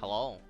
Hello.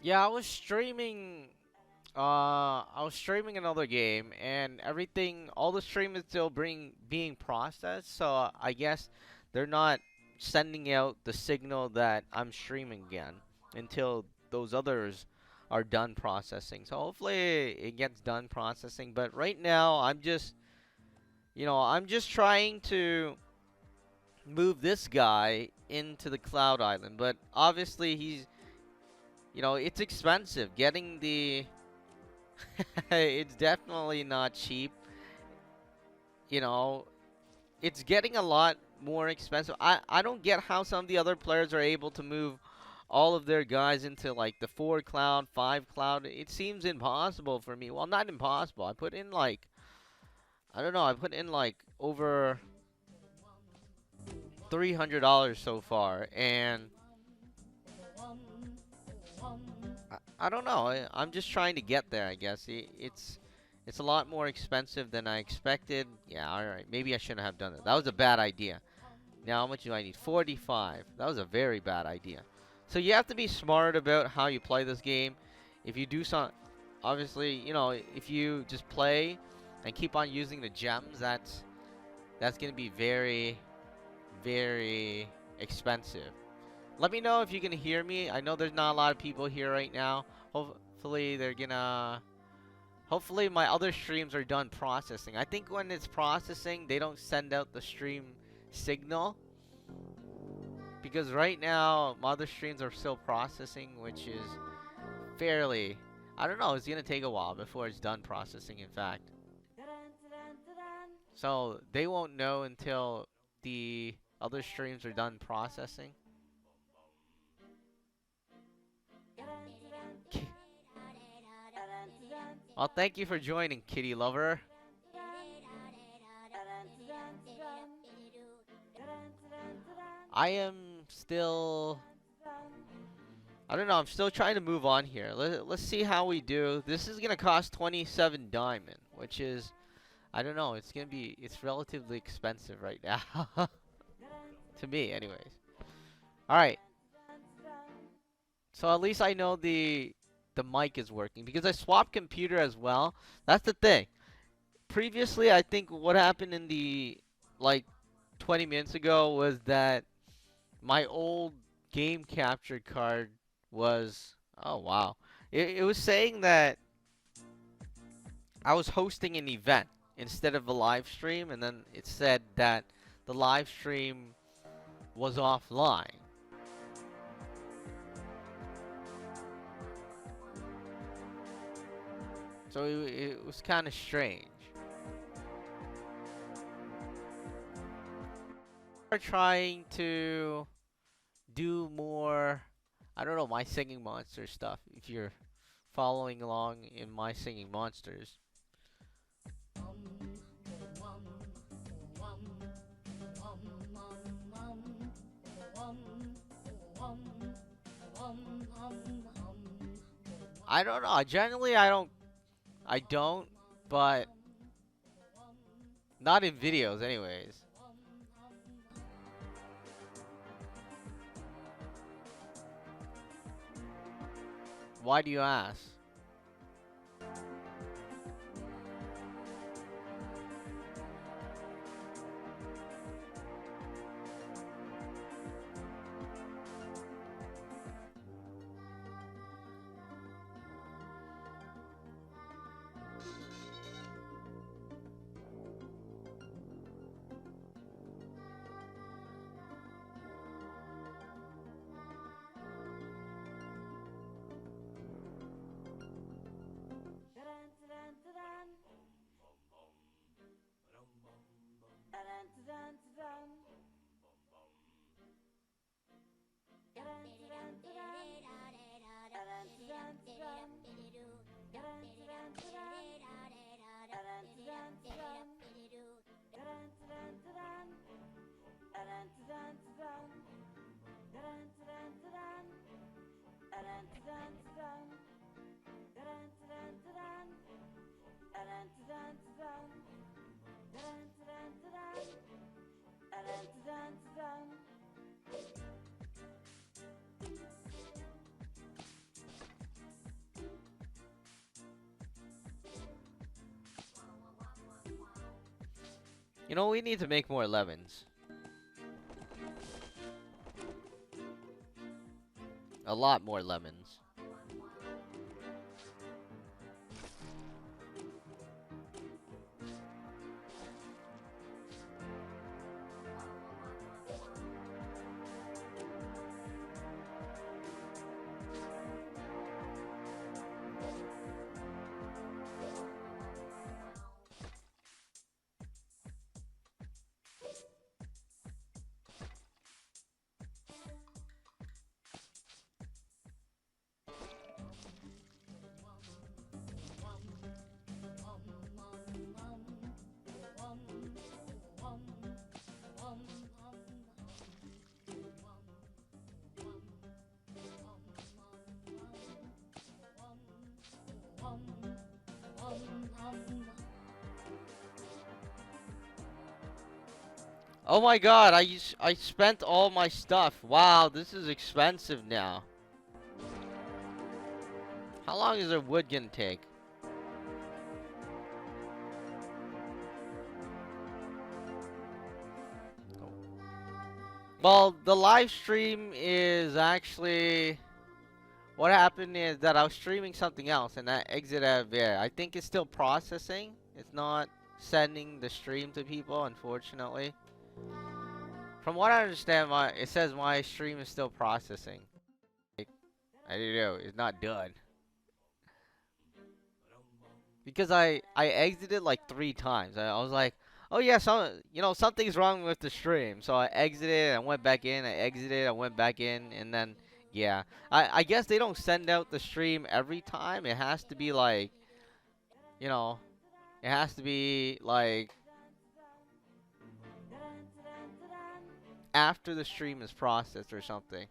Yeah, I was streaming another game, and everything, all the stream is still being processed. So I guess they're not sending out the signal that I'm streaming again until those others are done processing. So hopefully it gets done processing. But right now, I'm just trying to move this guy into the Cloud Island. But obviously, it's expensive getting the. It's definitely not cheap. You know, it's getting a lot more expensive. I don't get how some of the other players are able to move all of their guys into like the 4 cloud, 5 cloud. It seems impossible for me. Well, not impossible. I don't know, I put in like over $300 so far, and I don't know. I'm just trying to get there, I guess. It's a lot more expensive than I expected. Yeah, all right. Maybe I shouldn't have done it. That was a bad idea. Now, how much do I need? 45. That was a very bad idea. So you have to be smart about how you play this game. If you do some, obviously, if you just play and keep on using the gems, that's gonna be very, very expensive. Let me know if you can hear me. I know there's not a lot of people here right now. Hopefully they're gonna. Hopefully my other streams are done processing. I think when it's processing, they don't send out the stream signal. Because right now, my other streams are still processing, which is fairly. I don't know, it's gonna take a while before it's done processing, in fact. So they won't know until the other streams are done processing. Well, thank you for joining, Kitty Lover. I am still. I don't know. I'm still trying to move on here. Let's see how we do. This is gonna cost 27 diamond, which is, I don't know. It's relatively expensive right now, to me, anyways. All right. So at least I know the mic is working because I swapped computer as well. That's the thing. Previously, I think what happened in the like 20 minutes ago was that my old game capture card was, oh wow. It was saying that I was hosting an event instead of a live stream, and then it said that the live stream was offline. So it was kind of strange. We're trying to do more, I don't know, my singing monster stuff. If you're following along in my singing monsters. I don't know. Generally, I don't, but not in videos, anyways. Why do you ask? You know, we need to make more lemons. A lot more lemons. Oh my god, I spent all my stuff. Wow, this is expensive now. How long is a wood gonna take? Well, the live stream is actually... What happened is that I was streaming something else and I exited out of there. I think it's still processing. It's not sending the stream to people, unfortunately. From what I understand, it says my stream is still processing. Like, I don't know, it's not done. Because I exited like 3 times. I was like, oh yeah, something's wrong with the stream. So I exited, I went back in, I exited, I went back in, and then yeah. I guess they don't send out the stream every time. It has to be like, you know, it has to be like after the stream is processed or something.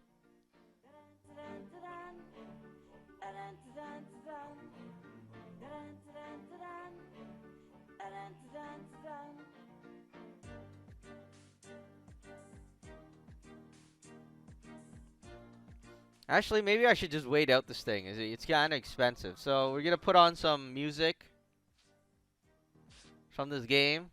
Actually, maybe I should just wait out this thing. It's kind of expensive. So we're gonna put on some music from this game.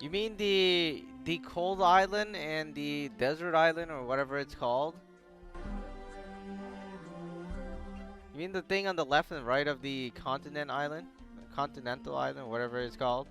You mean the cold island and the desert island or whatever it's called? You mean the thing on the left and right of the continent island? Continental island, whatever it's called?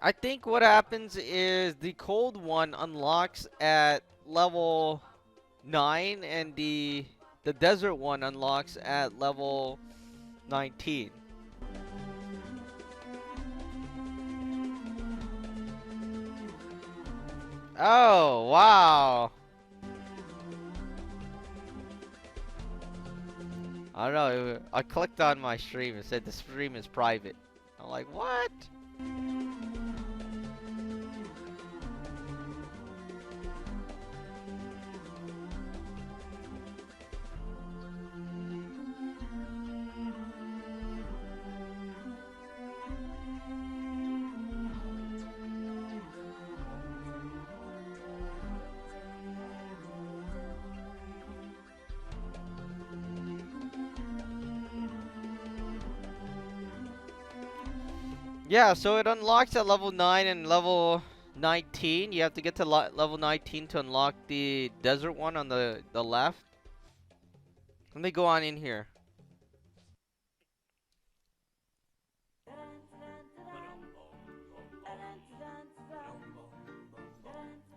I think what happens is the cold one unlocks at level 9 and the desert one unlocks at level 19. Oh, wow. I don't know. I clicked on my stream and said the stream is private. I'm like, what? Yeah, so it unlocks at level 9 and level 19. You have to get to level 19 to unlock the desert one on the left. Let me go on in here.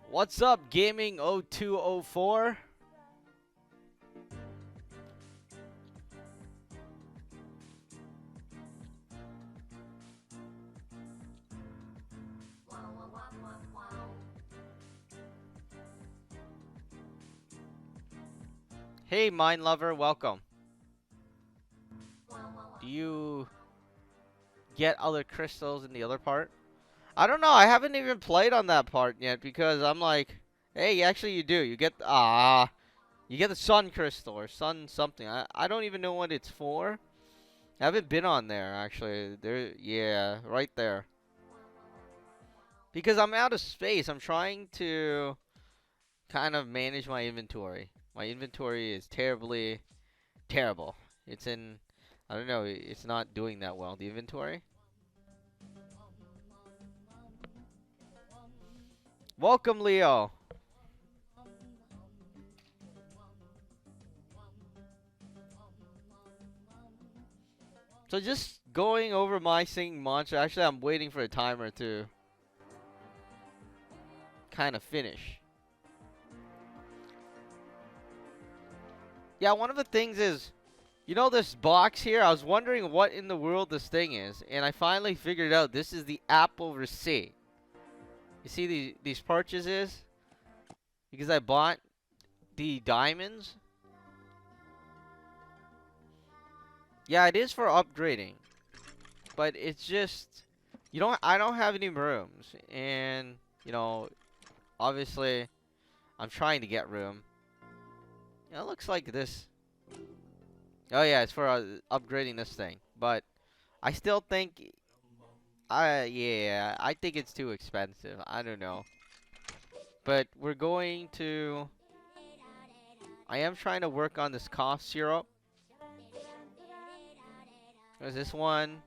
What's up, Gaming 0204? Hey, Mind Lover, welcome. Do you get other crystals in the other part? I don't know. I haven't even played on that part yet because I'm like, hey, actually you do. You get the sun crystal or sun something. I don't even know what it's for. I haven't been on there actually. There, yeah, right there. Because I'm out of space. I'm trying to kind of manage my inventory. My inventory is terrible. It's in, I don't know. It's not doing that well. The inventory. Welcome, Leo. So just going over my singing mantra. Actually, I'm waiting for a timer to kind of finish. Yeah, one of the things is, you know this box here? I was wondering what in the world this thing is, and I finally figured out this is the Apple receipt. You see these purchases? Because I bought the diamonds. Yeah, it is for upgrading, but it's just I don't have any rooms, and obviously I'm trying to get room. Yeah, it looks like this. Oh yeah, it's for upgrading this thing, but I still think yeah, I think it's too expensive. I don't know. But we're going to I am trying to work on this cough syrup. There's this one.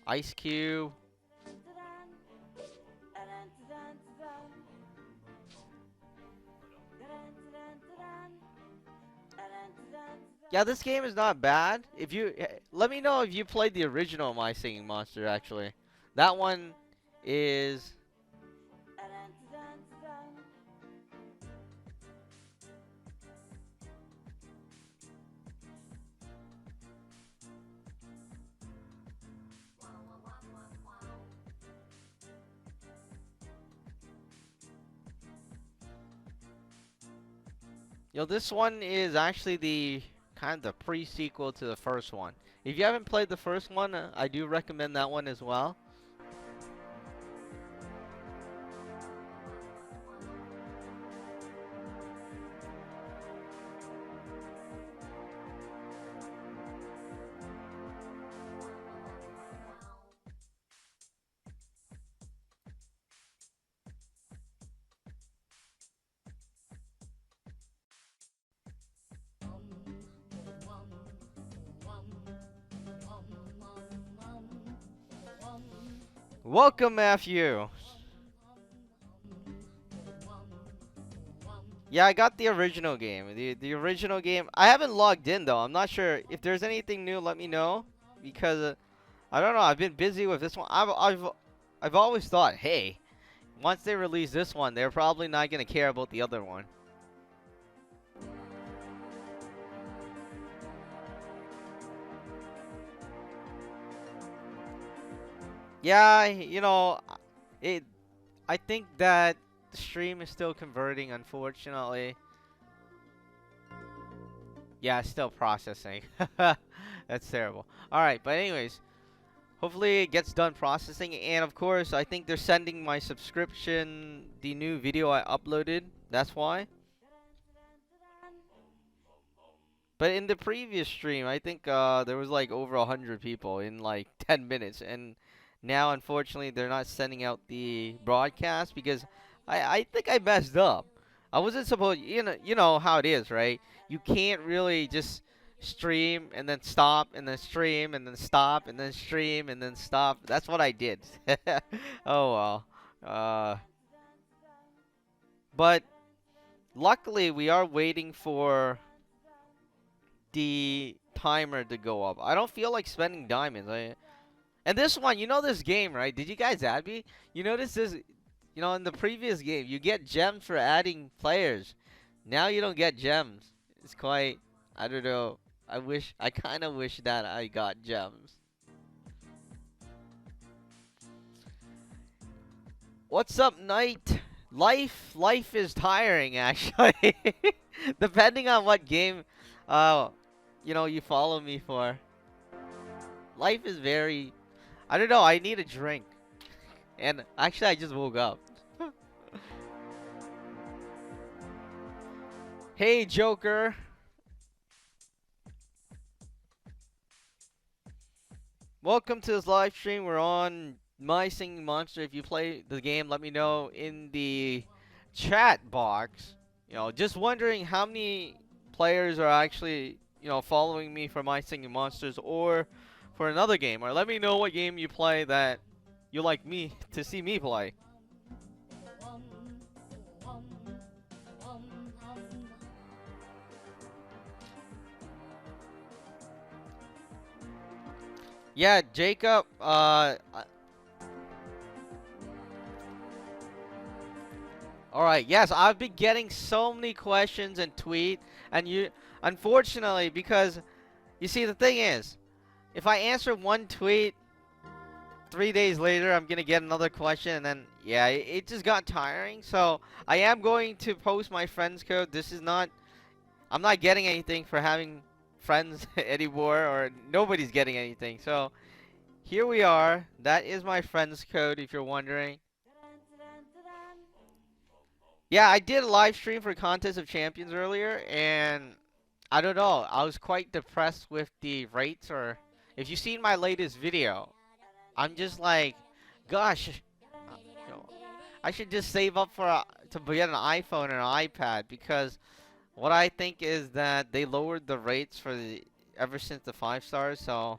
Ice Cube. Yeah, this game is not bad. If you let me know if you played the original My Singing Monster actually. That one is this one is actually the kind of the pre-sequel to the first one. If you haven't played the first one, I do recommend that one as well. Welcome, Matthew. Yeah, I got the original game. The original game. I haven't logged in though. I'm not sure if there's anything new. Let me know because I don't know. I've been busy with this one. I've always thought, hey, once they release this one, they're probably not gonna care about the other one. Yeah, it. I think that the stream is still converting, unfortunately. Yeah, it's still processing. That's terrible. All right, but anyways, Hopefully it gets done processing, and of course I think they're sending my subscription the new video I uploaded. That's why. But in the previous stream, I think there was like over 100 people in like 10 minutes, and now unfortunately they're not sending out the broadcast because I think I messed up. I wasn't supposed, you know how it is, right? You can't really just stream and then stop and then stream and then stop and then stream and then stop. That's what I did. Oh well. Uh, but luckily we are waiting for the timer to go up. I don't feel like spending diamonds. And this one, you know this game, right? Did you guys add me? You notice this, in the previous game, you get gems for adding players. Now you don't get gems. It's quite, I don't know. I kind of wish that I got gems. What's up, Knight? Life is tiring, actually. Depending on what game, uh, you follow me for. Life is very, I don't know, I need a drink. And actually, I just woke up. Hey, Joker. Welcome to this live stream. We're on My Singing Monster. If you play the game, let me know in the chat box. Just wondering how many players are actually, following me for My Singing Monsters or for another game. Or let me know what game you play that you like me to see me play. Yeah, Jacob, alright, yes, I've been getting so many questions and tweet, and unfortunately, because, you see, the thing is, if I answer one tweet, 3 days later, I'm gonna get another question, and then, yeah, it just got tiring, so I am going to post my friends code. I'm not getting anything for having friends anymore, or nobody's getting anything, so here we are. That is my friends code, if you're wondering. Yeah, I did a live stream for Contest of Champions earlier, and I don't know. I was quite depressed with the rates, or if you've seen my latest video, I'm just like, gosh, I should just save up to get an iPhone and an iPad, because what I think is that they lowered the rates ever since the 5 stars, so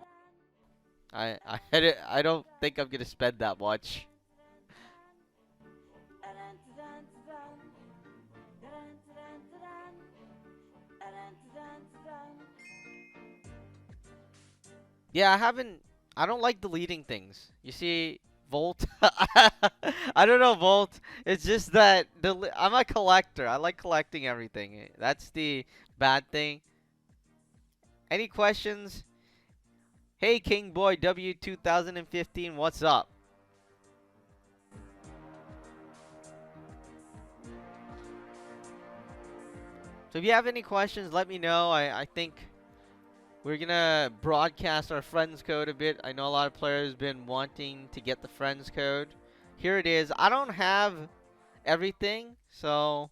I don't think I'm gonna spend that much. Yeah, I don't like deleting things. You see, Volt. I don't know, Volt. It's just that I'm a collector. I like collecting everything. That's the bad thing. Any questions? Hey, King Boy W 2015. What's up? So if you have any questions, let me know. I think we're gonna broadcast our friends code a bit. I know a lot of players been wanting to get the friends code. Here it is. I don't have everything, so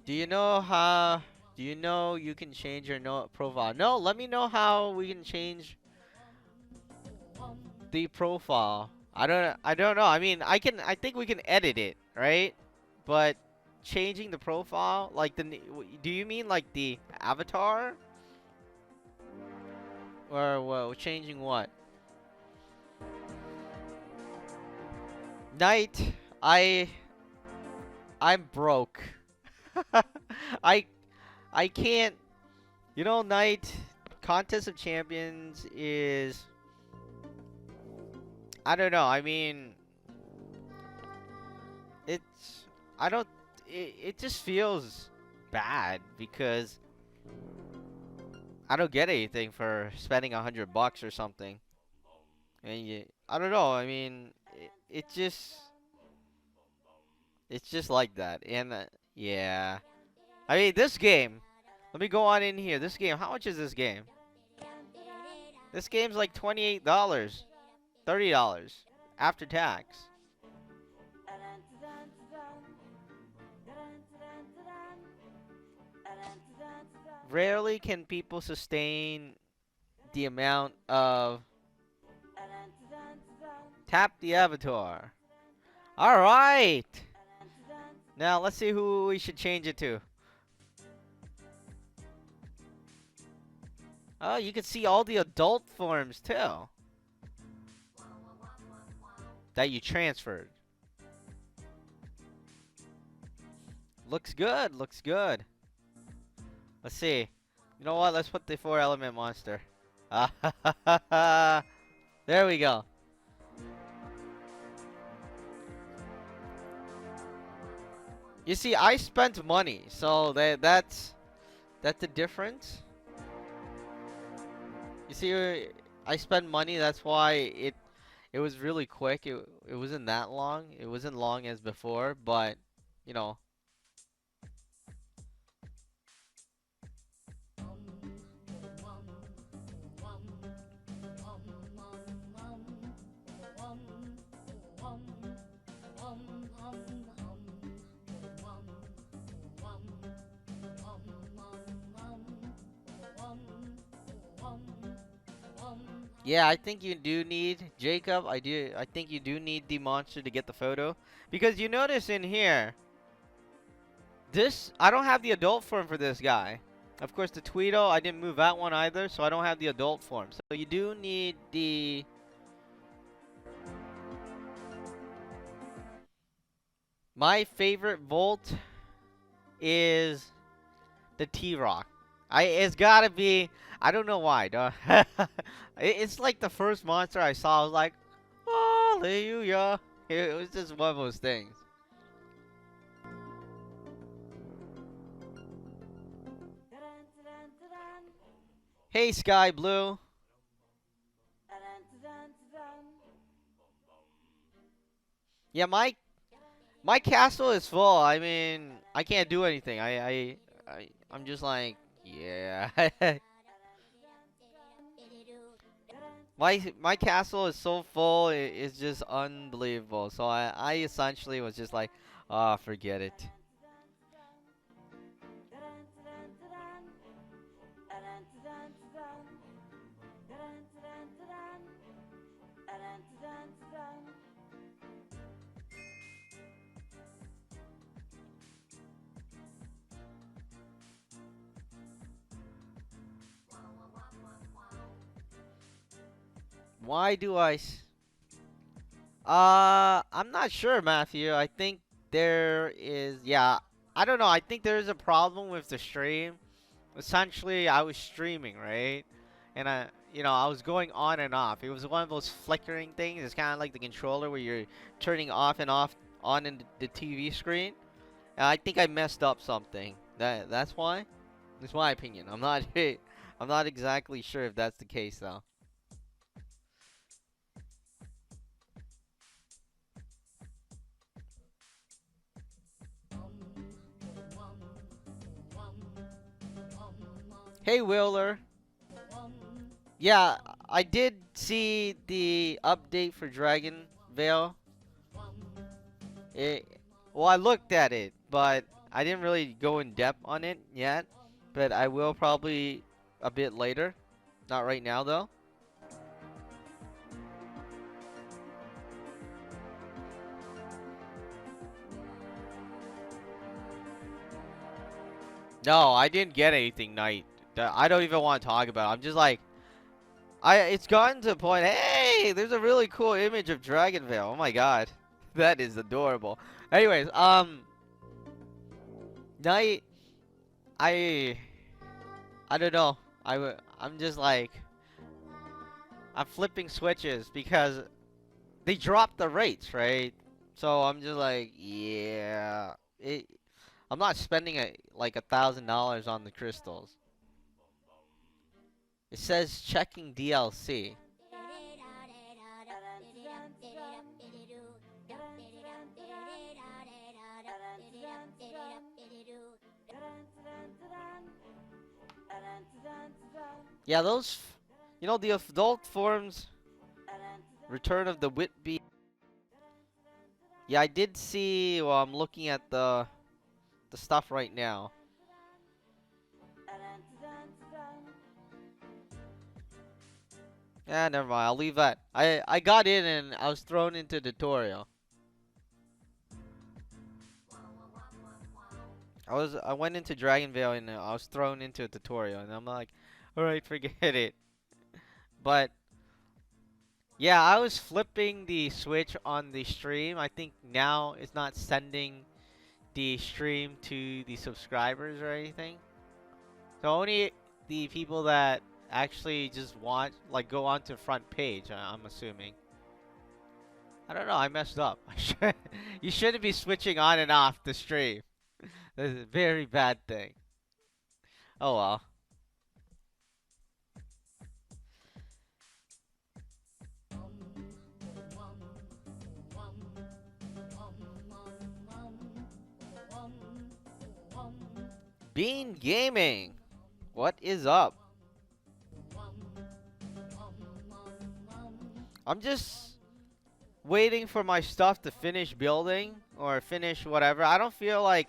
do you know you can change your note profile? No, let me know how we can change the profile. I don't know. I mean, I think we can edit it, right? But changing the profile, like do you mean like the avatar? Or well, changing what? Knight, I'm broke. I I can't. Knight, Contest of Champions is, I don't know. I mean, it's I don't. It just feels bad because I don't get anything for spending $100 or something. And I don't know. I mean, it's just like that. And yeah, I mean this game. Let me go on in here. This game. How much is this game? This game's like $28, $30 after tax. Rarely can people sustain the amount of tap the avatar. All right. Now let's see who we should change it to. Oh, you can see all the adult forms too that you transferred. Looks good. Looks good. Let's see. You know what? Let's put the 4-element monster. There we go. You see, I spent money, so that's the difference. You see, I spent money. That's why it was really quick. It wasn't that long. It wasn't long as before, but you know. Yeah, I think you do need Jacob. I think you do need the monster to get the photo because you notice in here this I don't have the adult form for this guy. Of course, the Tweedo I didn't move that one either, so I don't have the adult form. So you do need the. My favorite Volt is the T-Rock. It's gotta be. I don't know why. Duh. It's like the first monster I saw. I was like, hallelujah. It was just one of those things. Hey, Sky Blue. Yeah, my castle is full. I mean, I can't do anything. I'm just like, yeah. My castle is so full. It's just unbelievable. So I essentially was just like, ah, forget it. Why do I'm not sure, Matthew. I think there is, yeah, I don't know. I think there is a problem with the stream. Essentially, I was streaming, right? And I was going on and off. It was one of those flickering things. It's kind of like the controller where you're turning off and off on in the TV screen. And I think I messed up something. That's why. That's my opinion. I'm not I'm not exactly sure if that's the case though. Hey, Wheeler. Yeah, I did see the update for Dragon Veil. It, well, I looked at it, but I didn't really go in depth on it yet. But I will probably a bit later. Not right now, though. No, I didn't get anything, Knight. I don't even want to talk about it. I'm just like, it's gotten to a point. Hey, there's a really cool image of Dragon Veil. Oh my god, that is adorable. Anyways, Knight, I I don't know. I'm just like I'm flipping switches because they dropped the rates, right? So I'm just like, yeah, I'm not spending like $1,000 on the crystals. It says checking DLC. Yeah, you know, the adult forms, Return of the Whitby. Yeah, I did see. Well, I'm looking at the stuff right now. Yeah, never mind. I'll leave that. I got in and I was thrown into the tutorial. I went into Dragon Vale and I was thrown into a tutorial and I'm like, all right, forget it. But yeah, I was flipping the switch on the stream. I think now it's not sending the stream to the subscribers or anything. So only the people that actually just want, like, go onto front page, I'm assuming. I don't know, I messed up. You shouldn't be switching on and off the stream. That's a very bad thing. Oh well. Bean Gaming, what is up? I'm just waiting for my stuff to finish building or finish whatever. I don't feel like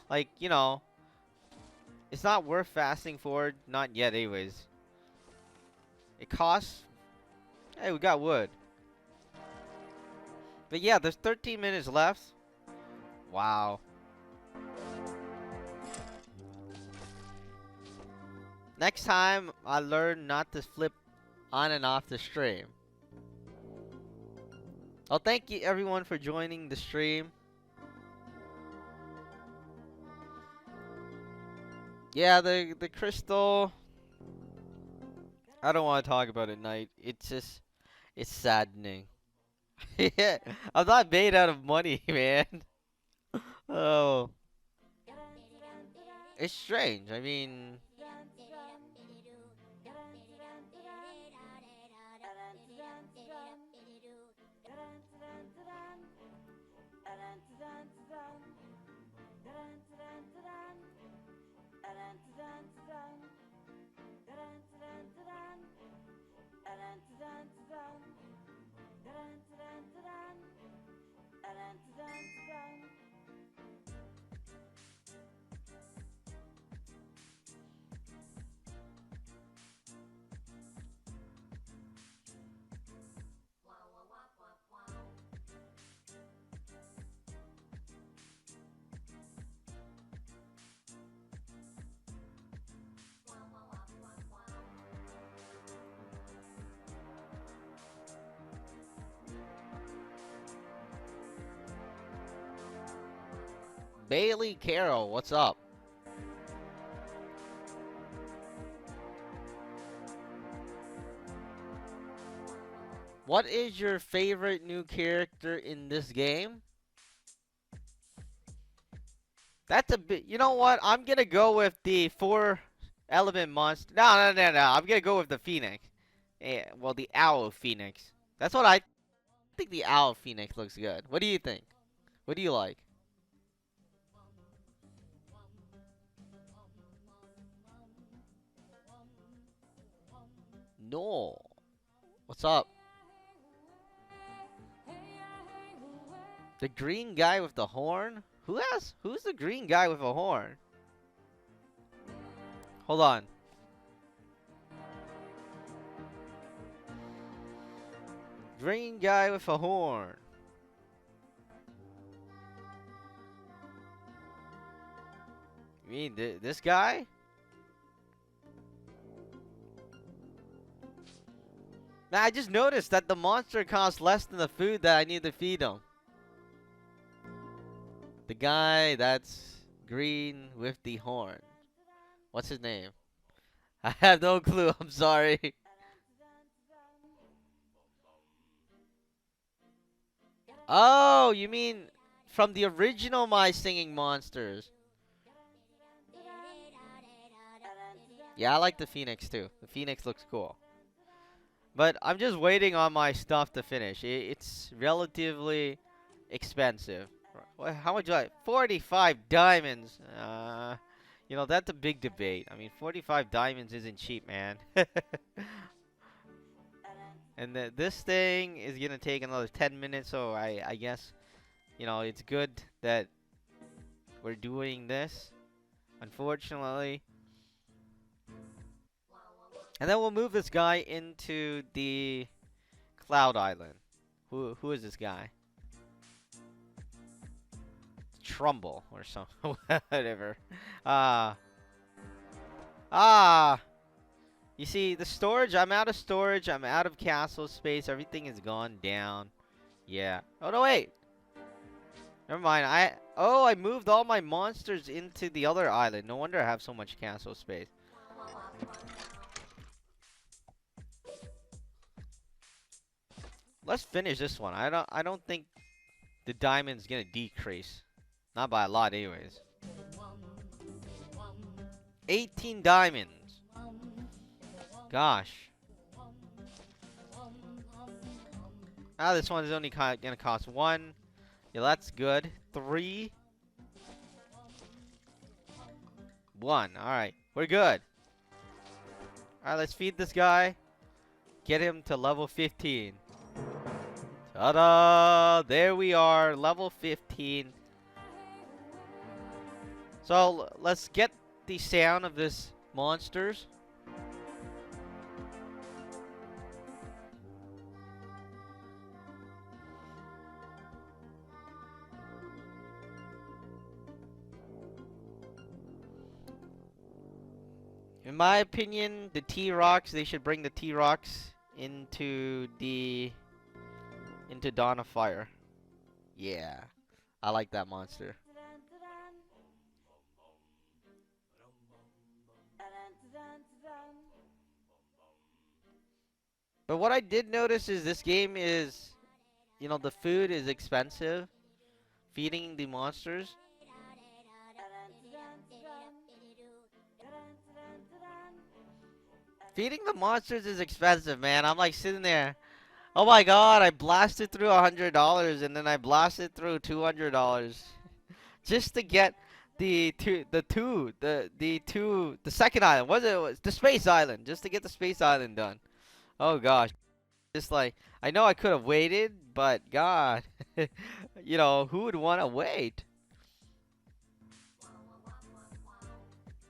like, you know, it's not worth fasting forward. Not yet, anyways. It costs. Hey, we got wood. But yeah, there's 13 minutes left. Wow. Next time, I learn not to flip on and off the stream. Oh, thank you everyone for joining the stream. Yeah, the crystal. I don't want to talk about it, Knight. It's saddening. Yeah, I'm not made out of money, man. Oh, it's strange. I mean, Bailey Carroll, what's up? What is your favorite new character in this game? That's a bit. You know what? I'm gonna go with the four element monster. No. I'm gonna go with the Phoenix. Yeah, well, the Owl Phoenix. That's what I think. The Owl Phoenix looks good. What do you think? What do you like? No. What's up? The green guy with the horn? Who's the green guy with a horn? Hold on. Green guy with a horn. You mean this guy? Now I just noticed that the monster costs less than the food that I need to feed him. The guy that's green with the horn. What's his name? I have no clue. I'm sorry. Oh, you mean from the original My Singing Monsters? Yeah, I like the Phoenix too. The Phoenix looks cool. But I'm just waiting on my stuff to finish. It's relatively expensive. How much do I? 45 diamonds. That's a big debate. I mean, 45 diamonds isn't cheap, man. And this thing is gonna take another 10 minutes, so I guess, it's good that we're doing this. Unfortunately. And then we'll move this guy into the Cloud Island. Who is this guy? Trumbull or something. Whatever. Ah. Ah. You see, the storage, I'm out of storage. I'm out of castle space. Everything is gone down. Yeah. Oh, no, wait. Never mind. I moved all my monsters into the other island. No wonder I have so much castle space. Let's finish this one. I don't think the diamond's gonna decrease. Not by a lot anyways. 18 diamonds. Gosh. This one is only gonna cost 1. Yeah, that's good. 3. 1. Alright. We're good. Alright, let's feed this guy. Get him to level 15. Ta-da! There we are. Level 15. So, let's get the sound of this monsters. In my opinion, the T-Rocks, they should bring the T-Rocks into Dawn of Fire. Yeah. I like that monster. But what I did notice is this game is, the food is expensive. Feeding the monsters. Feeding the monsters is expensive, man. I'm like sitting there. Oh my god, I blasted through $100 and then I blasted through $200 just to get the second island. It was the space island, just to get the space island done. Oh gosh. Just like, I know I could have waited, but God, who would want to wait?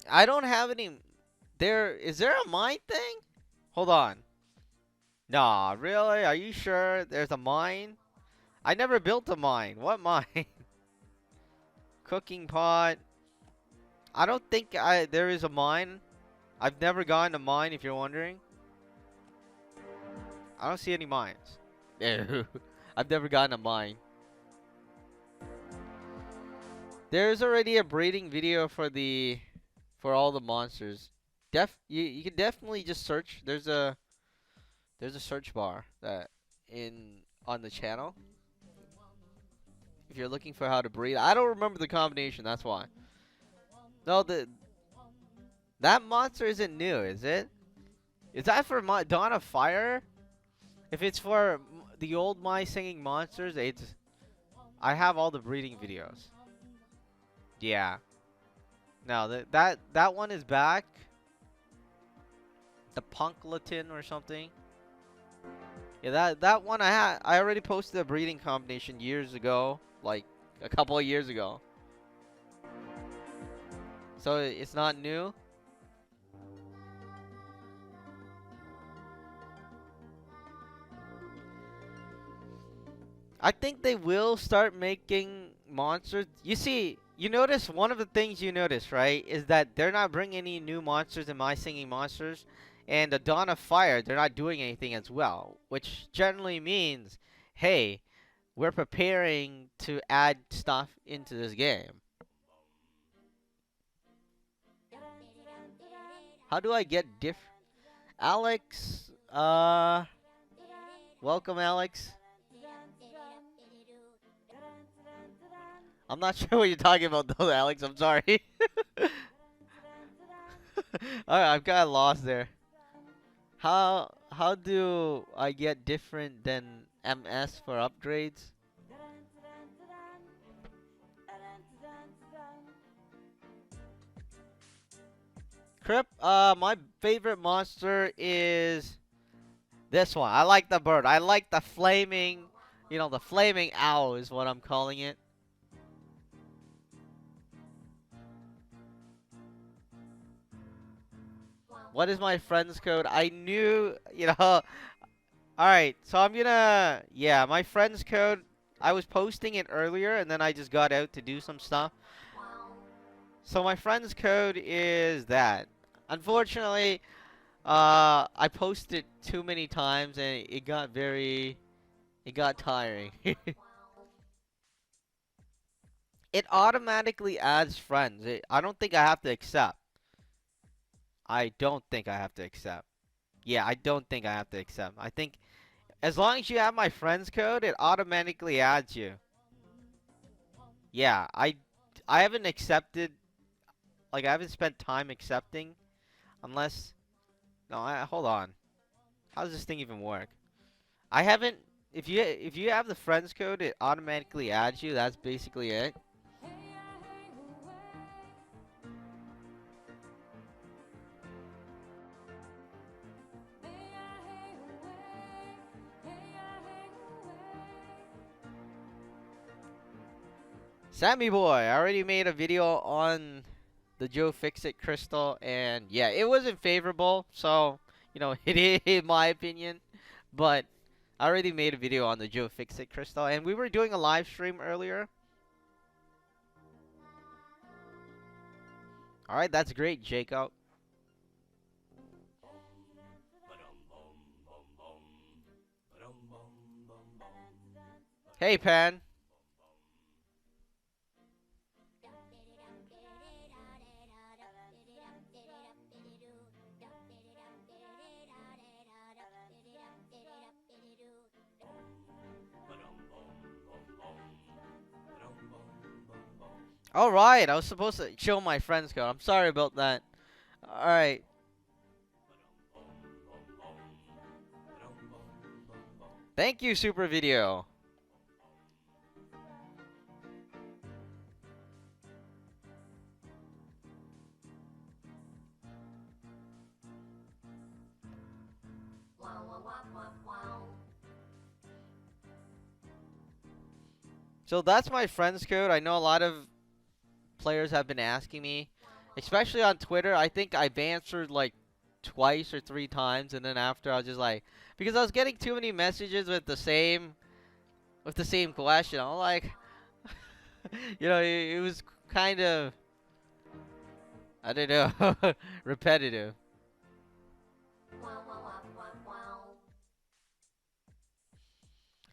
I don't have any. Is there a mine thing? Hold on. Nah, really? Are you sure there's a mine? I never built a mine. What mine? Cooking pot. I don't think there is a mine. I've never gotten a mine, if you're wondering. I don't see any mines. I've never gotten a mine. There's already a breeding video for all the monsters. You can definitely just search. There's a search bar on the channel. If you're looking for how to breed, I don't remember the combination. That's why. No, that monster isn't new, is it? Is that for Dawn of Fire? If it's for the old My Singing Monsters, I have all the breeding videos. Yeah. No, that one is back. The Punkleton or something. Yeah, that one I already posted a breeding combination years ago, like a couple of years ago. So it's not new. I think they will start making monsters. You notice one of the things you notice, right, is that they're not bringing any new monsters in My Singing Monsters. And the Dawn of Fire, they're not doing anything as well. Which generally means, hey, we're preparing to add stuff into this game. How do I get Alex, welcome, Alex. I'm not sure what you're talking about, though, Alex. I'm sorry. Alright, I've got lost there. How do I get different than MS for upgrades? Crip, my favorite monster is this one. I like the bird. I like the flaming, the flaming owl is what I'm calling it. What is my friend's code? I knew, Alright, so yeah, my friend's code, I was posting it earlier and then I just got out to do some stuff. So my friend's code is that. Unfortunately, I posted too many times and it got tiring. It automatically adds friends. I don't think I have to accept. I don't think I have to accept. Yeah, I don't think I have to accept. I think as long as you have my friend's code, it automatically adds you. Yeah, I haven't accepted, like I haven't spent time accepting unless no, hold on. How does this thing even work? I haven't if you have the friends code, it automatically adds you. That's basically it. Sammy boy, I already made a video on the Joe Fixit crystal and yeah, it wasn't favorable, so it is in my opinion, but I already made a video on the Joe Fixit crystal and we were doing a live stream earlier. All right, that's great, Jacob. Hey, Pan. All right, I was supposed to show my friends code. I'm sorry about that. All right. Thank you, Super Video. So that's my friends code. I know a lot of players have been asking me, especially on Twitter. I think I've answered like twice or three times, and then after I was just like, because I was getting too many messages with the same question. I'm like, it was kind of, I don't know, repetitive.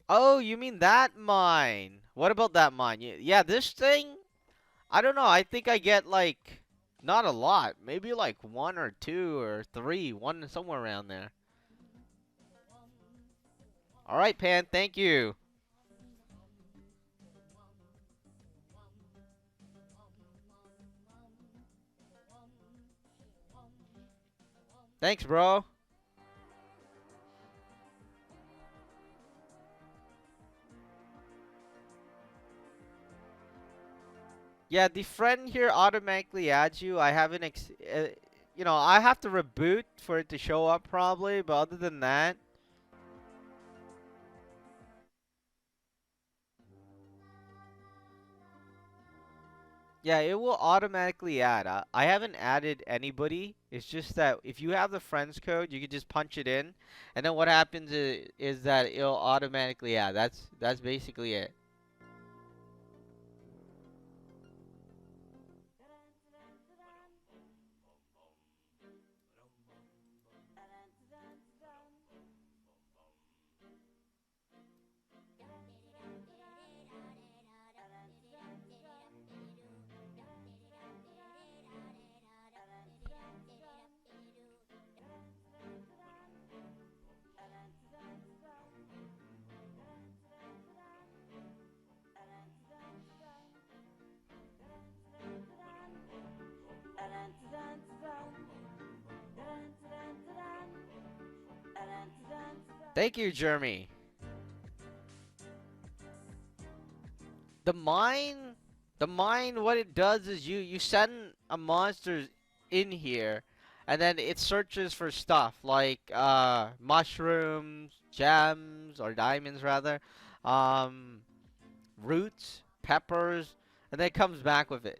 Oh, you mean that mine? What about that mine? Yeah, this thing. I don't know. I think I get like not a lot, maybe like one or two or three, one somewhere around there. All right, Pan. Thank you. Thanks, bro. Yeah, the friend here automatically adds you. I haven't, I have to reboot for it to show up probably, but other than that, yeah, it will automatically add. I haven't added anybody. It's just that if you have the friends code, you can just punch it in, and then what happens is that it'll automatically add. That's basically it. Thank you, Jeremy. The mine, the mine, what it does is you send a monster in here, and then it searches for stuff like mushrooms, gems, or diamonds rather, um, roots, peppers, and then it comes back with it.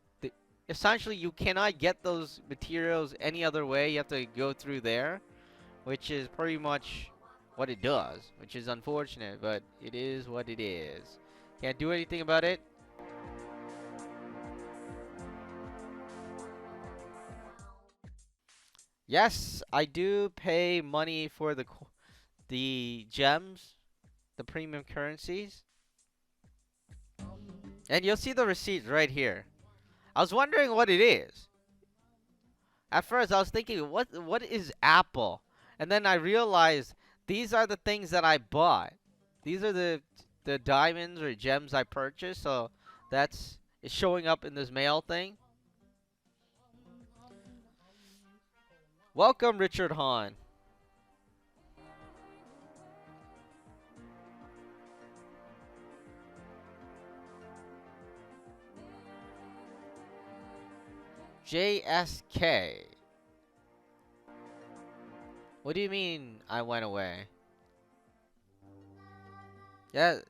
Essentially, you cannot get those materials any other way. You have to go through there, which is pretty much what it does, which is unfortunate, but it is what it is. Can't do anything about it. Yes, I do pay money for the gems, the premium currencies, and you'll see the receipts right here. I was wondering what it is. At first, I was thinking, what is Apple? And then I realized these are the things that I bought. These are the diamonds or gems I purchased. So that's it's showing up in this mail thing. Welcome, Richard Hahn. JSK. What do you mean I went away? Yes.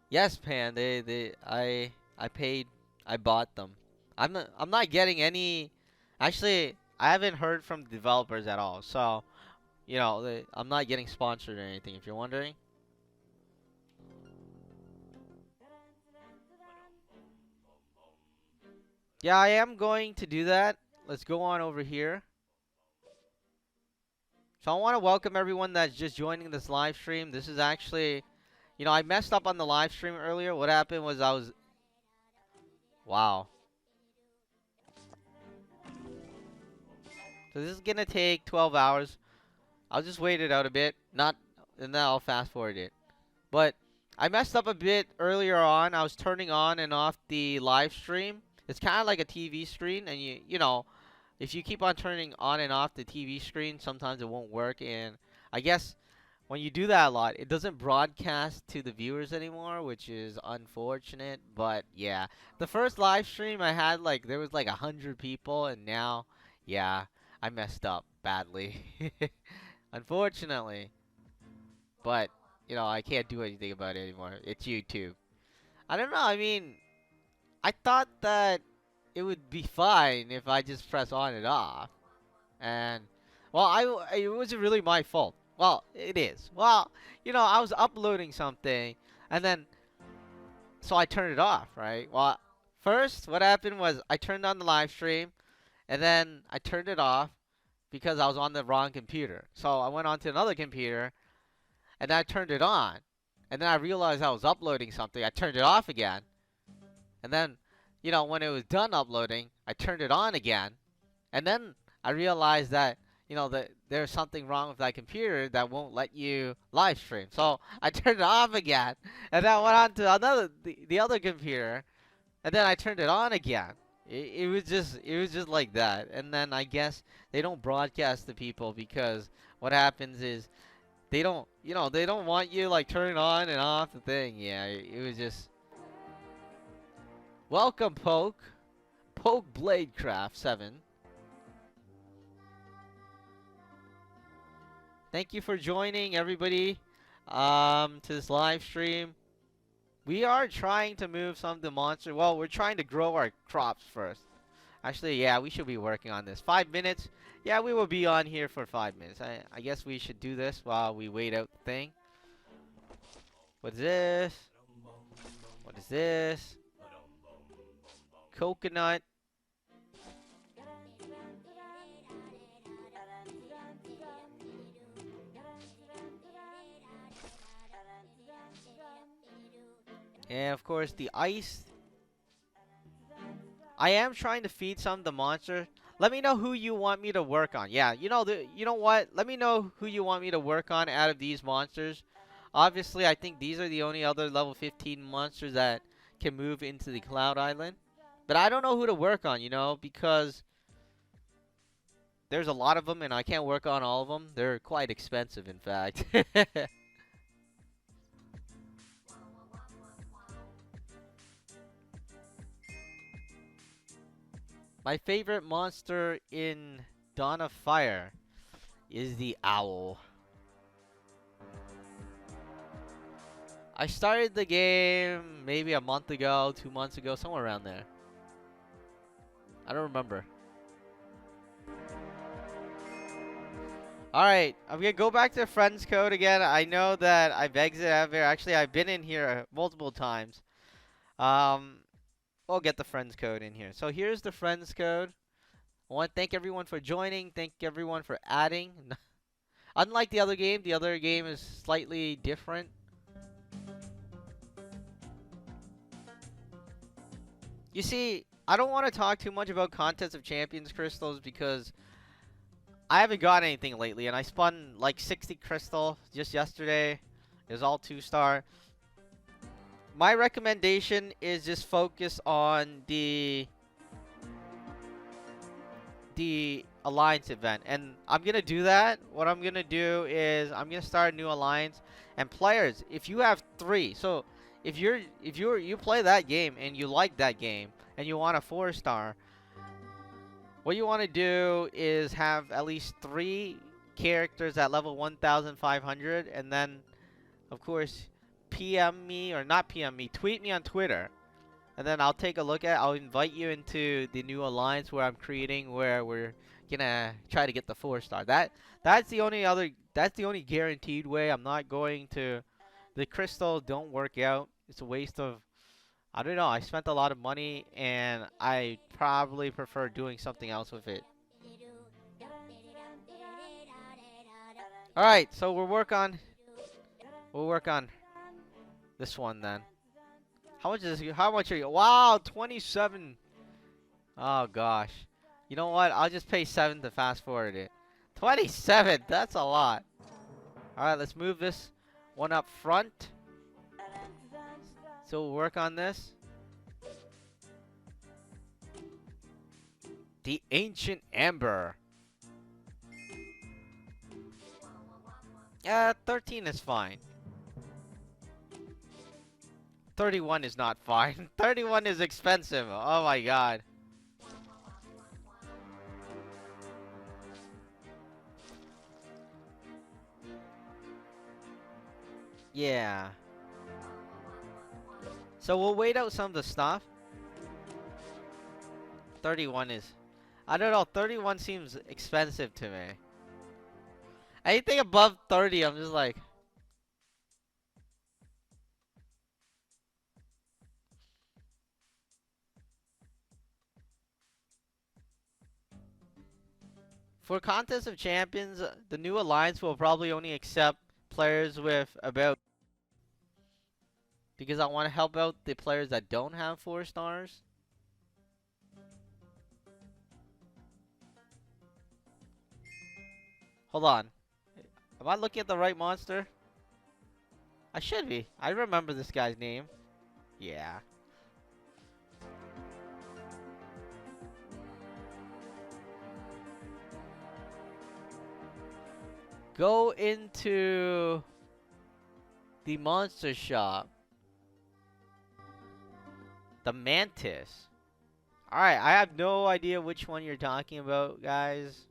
Yes, Pan. I paid. I bought them. I'm not getting any. Actually, I haven't heard from developers at all. So, I'm not getting sponsored or anything, if you're wondering. Yeah, I am going to do that. Let's go on over here. So I want to welcome everyone that's just joining this live stream. This is actually, I messed up on the live stream earlier. What happened was wow. So this is gonna take 12 hours. I'll just wait it out a bit. And then I'll fast forward it. But I messed up a bit earlier on. I was turning on and off the live stream. It's kind of like a TV screen, and if you keep on turning on and off the TV screen, sometimes it won't work. And I guess when you do that a lot, it doesn't broadcast to the viewers anymore, which is unfortunate. But yeah, the first live stream I had, like, there was like 100 people, and now, yeah, I messed up badly, unfortunately. But I can't do anything about it anymore. It's YouTube. I don't know. I mean, I thought that it would be fine if I just press on and off. And well, it wasn't really my fault. Well, it is. Well, I was uploading something, and then so I turned it off, right? Well, first what happened was I turned on the live stream, and then I turned it off because I was on the wrong computer. So I went on to another computer, and then I turned it on, and then I realized I was uploading something. I turned it off again, and then when it was done uploading, I turned it on again, and then I realized that that there's something wrong with that computer that won't let you live stream. So I turned it off again, and then I went on to the other computer, and then I turned it on again. It was just like that. And then I guess they don't broadcast to people because what happens is they don't want you like turning on and off the thing. Yeah, it was just welcome Poke Bladecraft 7. Thank you for joining everybody to this live stream. We are trying to move some of the monsters. Well, we're trying to grow our crops first. Actually, yeah, we should be working on this. 5 minutes. Yeah, we will be on here for 5 minutes. I guess we should do this while we wait out the thing. What is this? What is this? Coconut. And of course the ice. I am trying to feed some of the monsters. Let me know who you want me to work on. Yeah, you know what? Let me know who you want me to work on out of these monsters. Obviously, I think these are the only other level 15 monsters that can move into the Cloud Island. But I don't know who to work on, because there's a lot of them, and I can't work on all of them. They're quite expensive, in fact. My favorite monster in Dawn of Fire is the owl. I started the game maybe a month ago, 2 months ago, somewhere around there. I don't remember. Alright, I'm gonna go back to the friends code again. I know that I've exited out of here. Actually, I've been in here multiple times. Um, we'll get the friends code in here. So here's the friends code. I want to thank everyone for joining. Thank everyone for adding. Unlike the other game is slightly different. You see, I don't want to talk too much about Contest of Champions crystals because I haven't got anything lately, and I spun like 60 crystal just yesterday. It was all 2-star. My recommendation is just focus on the alliance event, and I'm gonna do that. What I'm gonna do is I'm gonna start a new alliance, and players, if you have 3, so if you play that game and you like that game and you want a 4-star, what you want to do is have at least 3 characters at level 1,500, and then of course PM me, or not PM me, tweet me on Twitter. And then I'll take a look at it. I'll invite you into the new alliance where I'm creating, where we're gonna try to get the 4-star. That's the only guaranteed way. I'm not going to. The crystal don't work out. It's a waste of. I don't know. I spent a lot of money, and I probably prefer doing something else with it. All right. So we'll work on this one then. How much is this? How much are you? Wow, 27. Oh gosh. You know what? I'll just pay 7 to fast forward it. 27. That's a lot. All right, let's move this one up front. So we'll work on this. The Ancient Amber. Yeah, 13 is fine. 31 is not fine. 31 is expensive. Oh my god. Yeah. So we'll wait out some of the stuff. 31 is... I don't know. 31 seems expensive to me. Anything above 30, I'm just like... For Contest of Champions, the new alliance will probably only accept players with about... Because I want to help out the players that don't have 4 stars. Hold on. Am I looking at the right monster? I should be. I remember this guy's name. Yeah. Go into the monster shop. The Mantis. Alright, I have no idea which one you're talking about, guys.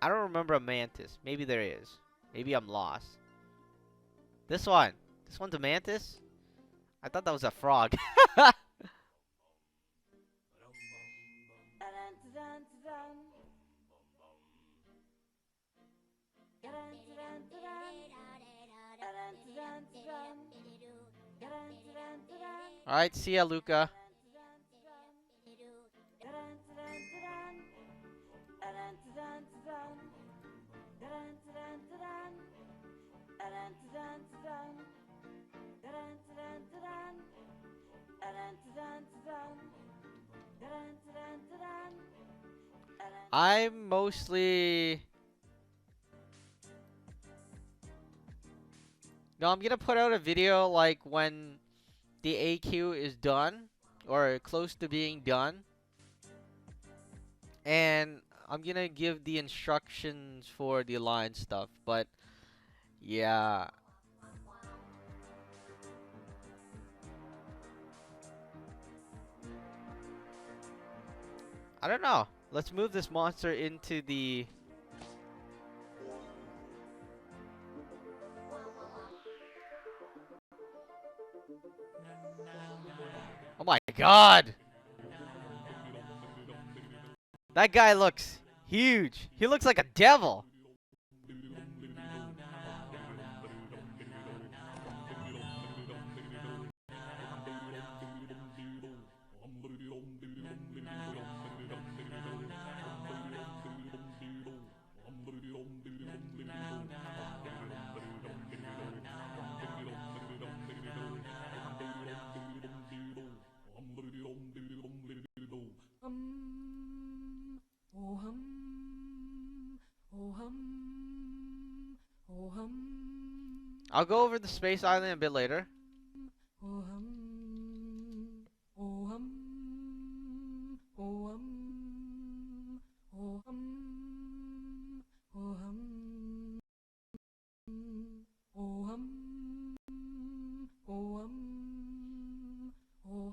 I don't remember a Mantis. Maybe there is. Maybe I'm lost. This one. This one's a Mantis? I thought that was a frog. Alright, see ya, Luca. I'm mostly... No, I'm gonna put out a video like when the AQ is done, or close to being done. And I'm gonna give the instructions for the alliance stuff, but yeah, I don't know. Let's move this monster into the. Oh my god! That guy looks huge. He looks like a devil. Oh hum, oh hum, oh hum, I'll go over the space island a bit later. oh hum, oh hum, oh hum, oh hum, oh hum, oh hum, oh hum, oh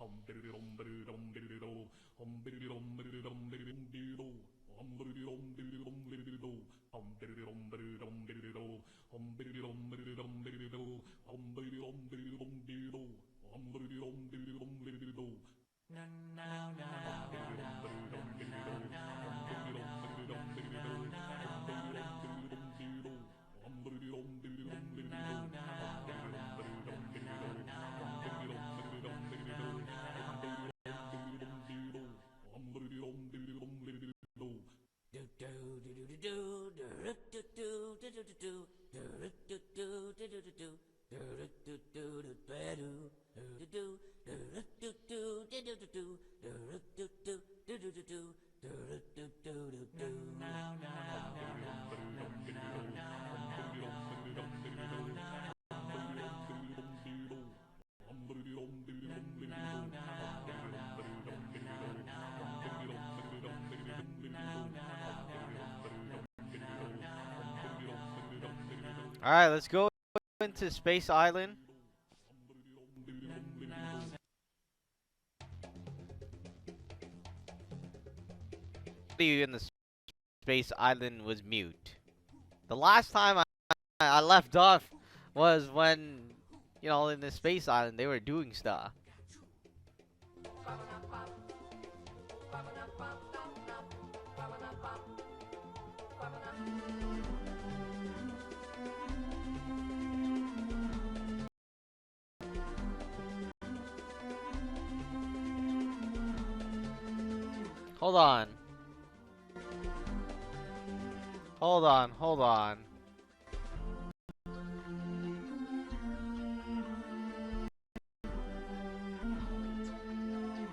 All right, let's go into space island. You in the space island was mute. The last time I left off was when, in the space island they were doing stuff. Hold on. Hold on.